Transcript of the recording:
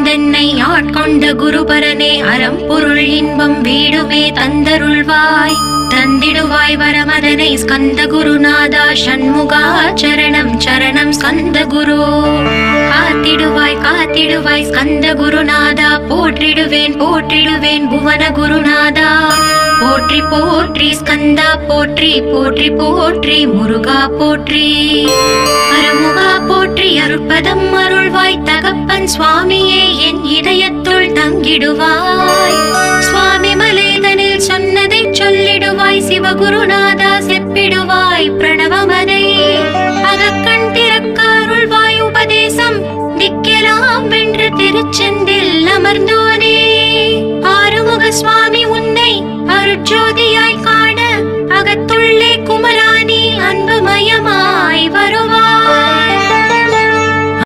வந்தென்னை ஆட்கொண்ட குருபரனே அறம் பொருள் இன்பம் வீடுமே தந்தருள்வாய் தந்திடுவாய் வரமதனை ஸ்கந்த குருநாதா ஷண்முகா சரணம் சரணம் ஸ்கந்த குரு காத்திடுவாய் காத்திடுவாய் ஸ்கந்த குருநாதா போற்றிடுவேன் போற்றிடுவேன் புவன குருநாதா போற்றி போற்றி ஸ்கந்தா போற்றி போற்றி போற்றி முருகா போற்றி அருமுகா போற்றி அருட்பதம் அருள்வாய் தகப்பன் சுவாமியே என் இதயத்துள் தங்கிடுவாய் சுவாமி மலேதனில் சொன்னதை சொல்லிடுவாய் சிவகுருநாதா செப்பிடுவாய் பிரணவமதை அகக்கண் திறக்க அருள்வாய் உபதேசம் திக்கெல்லாம் வென்று திருச்செந்தில் அமர்ந்தோனே ஆறுமுக சுவாமி உன்னை அருட்ஜோதியாய் காண அகத்துள்ளே குமராணி அன்புமயமாய் வருவாய்.